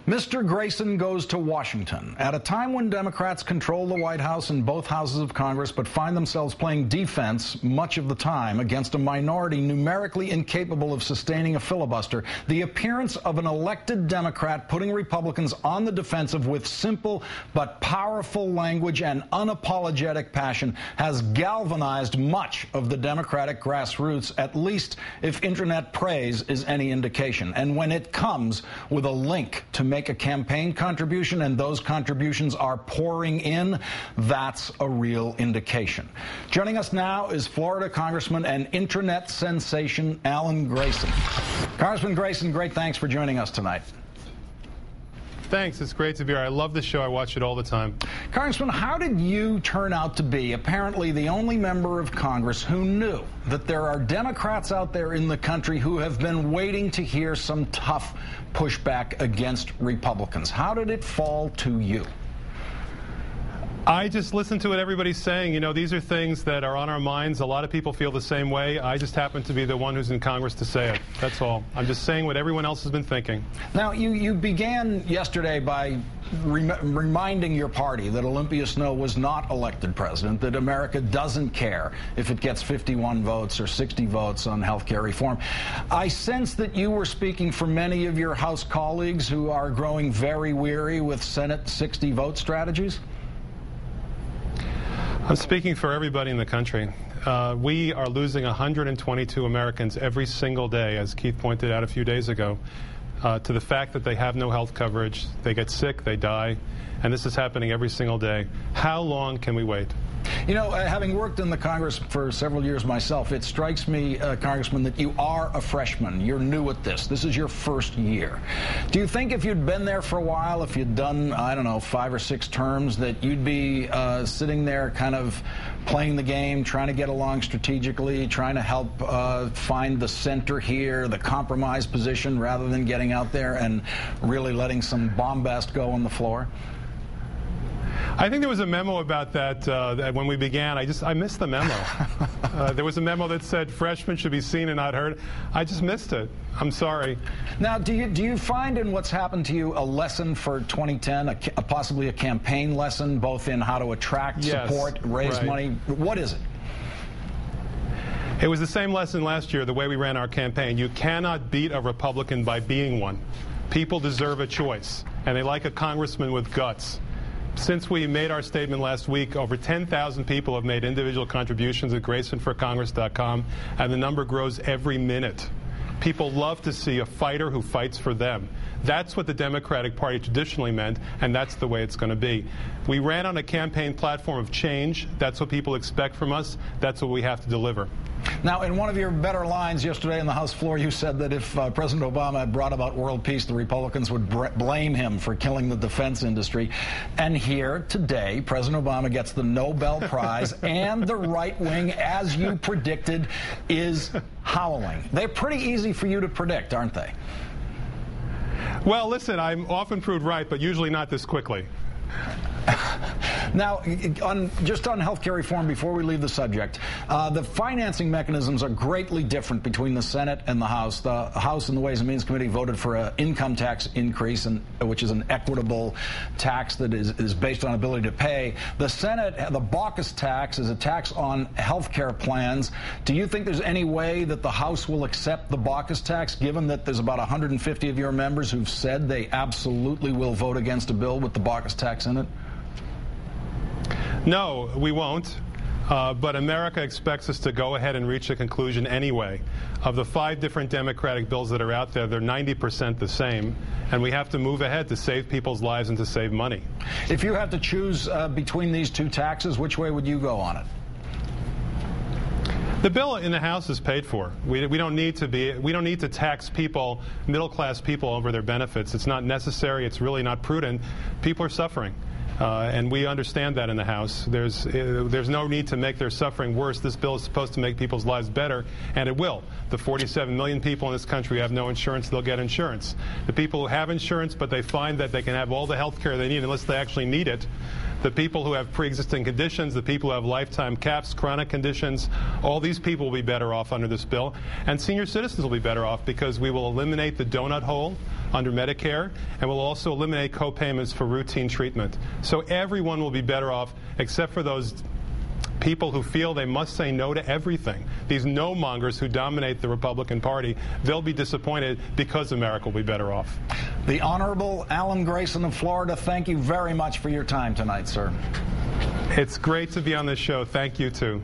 Mr. Grayson goes to Washington at a time when Democrats control the White House and both houses of Congress, but find themselves playing defense much of the time against a minority numerically incapable of sustaining a filibuster. The appearance of an elected Democrat putting Republicans on the defensive with simple but powerful language and unapologetic passion has galvanized much of the Democratic grassroots, at least if internet praise is any indication. And when it comes with a link to make a campaign contribution and those contributions are pouring in, that's a real indication. Joining us now is Florida Congressman and internet sensation Alan Grayson. Congressman Grayson, great thanks for joining us tonight. Thanks. It's great to be here. I love the show. I watch it all the time. Congressman, how did you turn out to be apparently the only member of Congress who knew that there are Democrats out there in the country who have been waiting to hear some tough pushback against Republicans? How did it fall to you? I just listen to what everybody's saying. You know, these are things that are on our minds. A lot of people feel the same way. I just happen to be the one who's in Congress to say it. That's all. I'm just saying what everyone else has been thinking. Now, you began yesterday by reminding your party that Olympia Snowe was not elected president, that America doesn't care if it gets 51 votes or 60 votes on health care reform. I sense that you were speaking for many of your House colleagues who are growing very weary with Senate 60 vote strategies. I'm speaking for everybody in the country. We are losing 122 Americans every single day, as Keith pointed out a few days ago, to the fact that they have no health coverage, they get sick, they die, and this is happening every single day. How long can we wait? You know, having worked in the Congress for several years myself, it strikes me, Congressman, that you are a freshman. You're new at this. This is your first year. Do you think if you'd been there for a while, if you'd done, I don't know, 5 or 6 terms, that you'd be sitting there kind of playing the game, trying to get along strategically, trying to help find the center here, the compromise position, rather than getting out there and really letting some bombast go on the floor? I think there was a memo about that when we began. I missed the memo. There was a memo that said freshmen should be seen and not heard. I just missed it. I'm sorry. Now, do you find in what's happened to you a lesson for 2010, possibly a campaign lesson, both in how to attract support, raise money? What is it? It was the same lesson last year, the way we ran our campaign. You cannot beat a Republican by being one. People deserve a choice, and they like a congressman with guts. Since we made our statement last week, over 10,000 people have made individual contributions at GraysonForCongress.com, and the number grows every minute. People love to see a fighter who fights for them. That's what the Democratic Party traditionally meant, and that's the way it's going to be. We ran on a campaign platform of change. That's what people expect from us. That's what we have to deliver. Now, in one of your better lines yesterday on the House floor, you said that if President Obama had brought about world peace, the Republicans would blame him for killing the defense industry. And here today, President Obama gets the Nobel Prize, and the right wing, as you predicted, is howling. They're pretty easy for you to predict, aren't they? Well, listen, I'm often proved right, but usually not this quickly. Now, just on health care reform, before we leave the subject, the financing mechanisms are greatly different between the Senate and the House. The House and the Ways and Means Committee voted for an income tax increase, which is an equitable tax that is based on ability to pay. The Senate, the Baucus tax, is a tax on health care plans. Do you think there's any way that the House will accept the Baucus tax, given that there's about 150 of your members who've said they absolutely will vote against a bill with the Baucus tax in it? No, we won't. But America expects us to go ahead and reach a conclusion anyway. Of the 5 different Democratic bills that are out there, they're 90% the same, and we have to move ahead to save people's lives and to save money. If you had to choose between these 2 taxes, which way would you go on it? The bill in the House is paid for. We don't need to tax people, middle-class people, over their benefits. It's not necessary. It's really not prudent. People are suffering. And we understand that in the House. There's no need to make their suffering worse. This bill is supposed to make people's lives better, and it will. The 47 million people in this country who have no insurance, they'll get insurance. The people who have insurance, but they find that they can have all the health care they need unless they actually need it, the people who have pre-existing conditions, the people who have lifetime caps, chronic conditions, all these people will be better off under this bill. And senior citizens will be better off because we will eliminate the donut hole under Medicare, and we'll also eliminate co-payments for routine treatment. So everyone will be better off, except for those people who feel they must say no to everything. These no-mongers who dominate the Republican Party, they'll be disappointed because America will be better off. The Honorable Alan Grayson of Florida, thank you very much for your time tonight, sir. It's great to be on this show. Thank you, too.